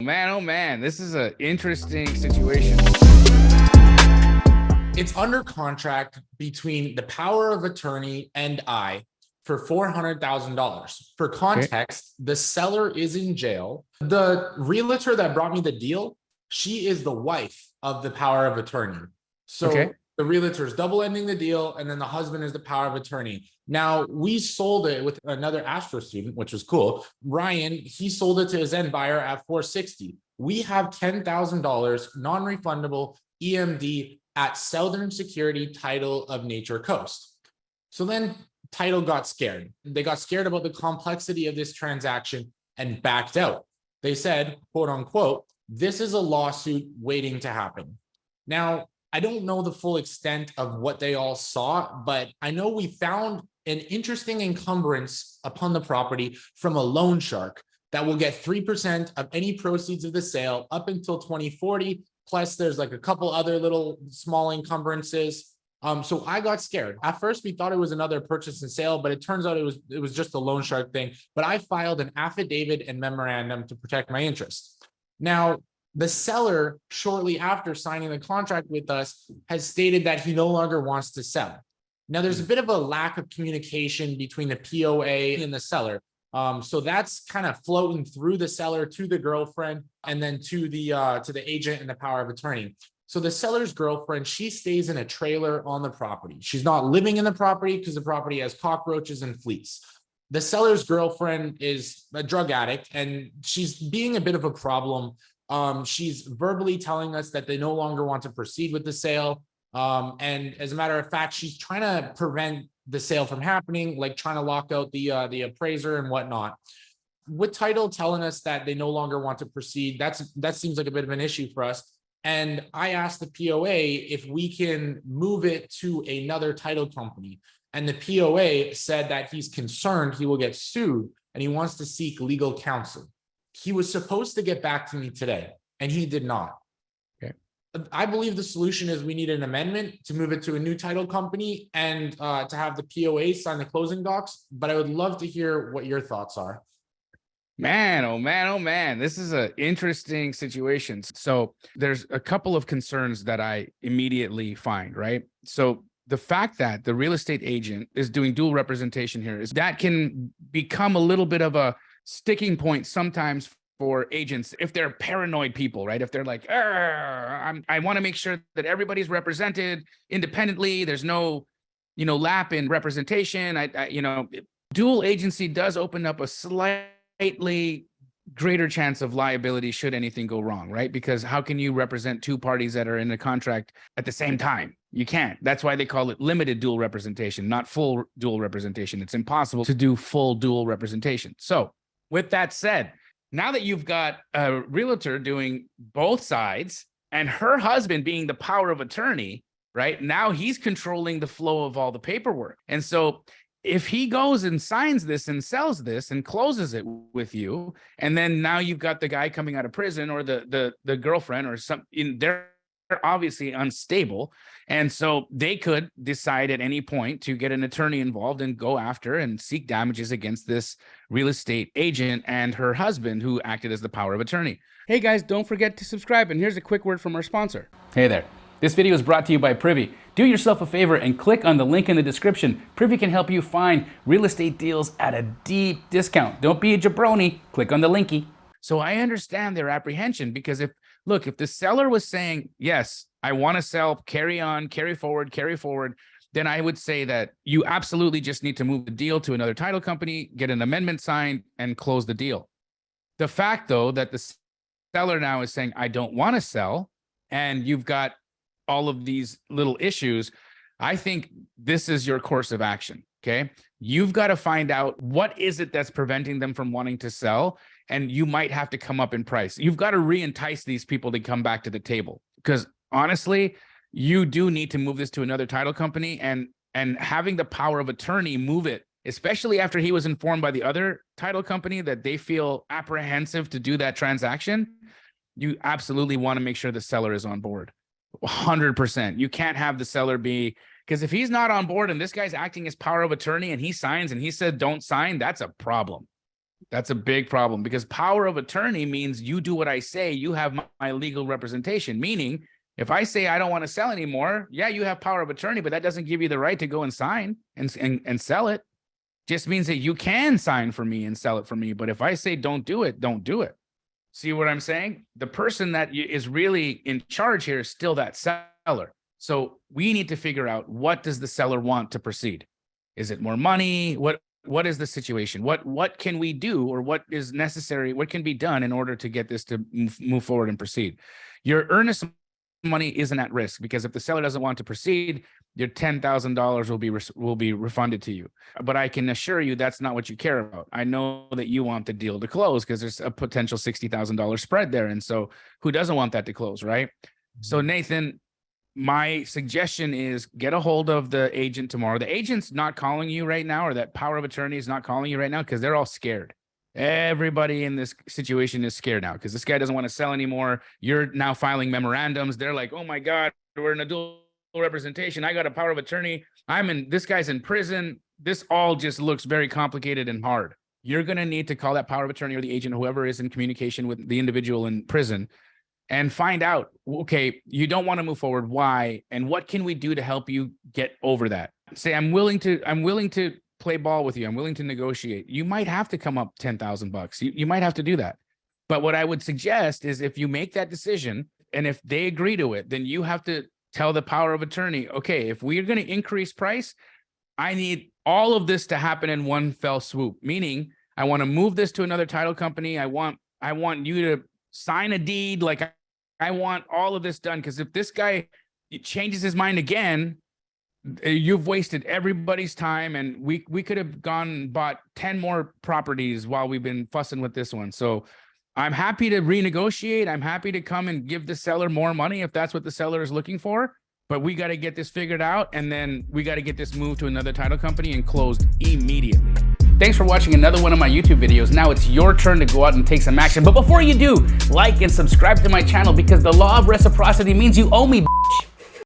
Man, oh man, this is an interesting situation. It's under contract between the power of attorney and I for $400,000. For Okay. context, the seller is in jail. The realtor that brought me the deal, she is the wife of the power of attorney. So Okay. the realtor is double ending the deal, and then the husband is the power of attorney. Now, we sold it with another Astro student, which was cool. Ryan, he sold it to his end buyer at 460. We have $10,000 non-refundable EMD at Southern Security Title of Nature Coast. So then Title got scared. They got scared about the complexity of this transaction and backed out. They said, quote unquote, this is a lawsuit waiting to happen. Now, I don't know the full extent of what they all saw, but I know we found an interesting encumbrance upon the property from a loan shark that will get 3% of any proceeds of the sale up until 2040. Plus, there's like a couple other little small encumbrances. So I got scared. At first, we thought it was another purchase and sale, but it turns out it was just a loan shark thing. But I filed an affidavit and memorandum to protect my interest. Now, the seller, shortly after signing the contract with us, has stated that he no longer wants to sell. Now, there's a bit of a lack of communication between the POA and the seller. So that's kind of floating through the seller to the girlfriend and then to the agent and the power of attorney. So the seller's girlfriend, she stays in a trailer on the property. She's not living in the property because the property has cockroaches and fleas. The seller's girlfriend is a drug addict and she's being a bit of a problem. She's verbally telling us that they no longer want to proceed with the sale. And as a matter of fact, she's trying to prevent the sale from happening, like trying to lock out the appraiser and whatnot. With Title telling us that they no longer want to proceed, that seems like a bit of an issue for us. And I asked the POA if we can move it to another title company. And the POA said that he's concerned he will get sued and he wants to seek legal counsel. He was supposed to get back to me today, and he did not. Okay. I believe the solution is we need an amendment to move it to a new title company and to have the POA sign the closing docs. But I would love to hear what your thoughts are. Man, oh man, oh man, this is an interesting situation. So there's a couple of concerns that I immediately find, right? So the fact that the real estate agent is doing dual representation here is that can become a little bit of a sticking point sometimes for agents if they're paranoid people, right? If they're like, I want to make sure that everybody's represented independently. There's no, lap in representation. Dual agency does open up a slightly greater chance of liability should anything go wrong, right? Because how can you represent two parties that are in a contract at the same time? You can't. That's why they call it limited dual representation, not full dual representation. It's impossible to do full dual representation. So with that said, now that you've got a realtor doing both sides and her husband being the power of attorney, right? Now he's controlling the flow of all the paperwork. And so if he goes and signs this and sells this and closes it with you, and then now you've got the guy coming out of prison or the girlfriend or they're obviously unstable. And so they could decide at any point to get an attorney involved and go after and seek damages against this real estate agent and her husband who acted as the power of attorney. Hey guys, don't forget to subscribe. And here's a quick word from our sponsor. Hey there. This video is brought to you by Privy. Do yourself a favor and click on the link in the description. Privy can help you find real estate deals at a deep discount. Don't be a jabroni. Click on the linky. So I understand their apprehension because if the seller was saying, yes, I want to sell, carry on, carry forward, then I would say that you absolutely just need to move the deal to another title company, get an amendment signed, and close the deal. The fact, though, that the seller now is saying, I don't want to sell, and you've got all of these little issues, I think this is your course of action, okay? You've got to find out what is it that's preventing them from wanting to sell, and you might have to come up in price. You've got to re-entice these people to come back to the table because honestly, you do need to move this to another title company and having the power of attorney move it, especially after he was informed by the other title company that they feel apprehensive to do that transaction. You absolutely want to make sure the seller is on board. 100%. You can't have the seller be, because if he's not on board and this guy's acting as power of attorney and he signs and he said don't sign, that's a problem. That's a big problem, because power of attorney means you do what I say, you have my legal representation, meaning if I say I don't want to sell anymore, yeah, you have power of attorney, but that doesn't give you the right to go and sign and sell it. Just means that you can sign for me and sell it for me. But if I say don't do it, don't do it. See what I'm saying? The person that is really in charge here is still that seller. So we need to figure out, what does the seller want to proceed? Is it more money? What is the situation? What can we do, or what is necessary? What can be done in order to get this to move forward and proceed? Your earnest money isn't at risk, because if the seller doesn't want to proceed, your $10,000 will be refunded to you. But I can assure you that's not what you care about. I know that you want the deal to close because there's a potential $60,000 spread there. And so who doesn't want that to close, right? So Nathan, my suggestion is get a hold of the agent tomorrow. The agent's not calling you right now, or that power of attorney is not calling you right now, because they're all scared. Everybody in this situation is scared now because this guy doesn't want to sell anymore. You're now filing memorandums. They're like, oh my God, we're in a dual representation. I got a power of attorney. This guy's in prison. This all just looks very complicated and hard. You're going to need to call that power of attorney or the agent, whoever is in communication with the individual in prison, and find out, okay, you don't want to move forward. Why? And what can we do to help you get over that? Say, I'm willing to play ball with you. I'm willing to negotiate. You might have to come up $10,000. You might have to do that. But what I would suggest is, if you make that decision and if they agree to it, then you have to tell the power of attorney, okay, if we're going to increase price, I need all of this to happen in one fell swoop. Meaning, I want to move this to another title company. I want you to sign a deed. Like, I want all of this done, because if this guy changes his mind again, you've wasted everybody's time, and we could have gone and bought 10 more properties while we've been fussing with this one. So I'm happy to renegotiate. I'm happy to come and give the seller more money if that's what the seller is looking for. But we got to get this figured out, and then we got to get this moved to another title company and closed immediately. Thanks for watching another one of my YouTube videos. Now it's your turn to go out and take some action. But before you do, like and subscribe to my channel, because the law of reciprocity means you owe me, bitch.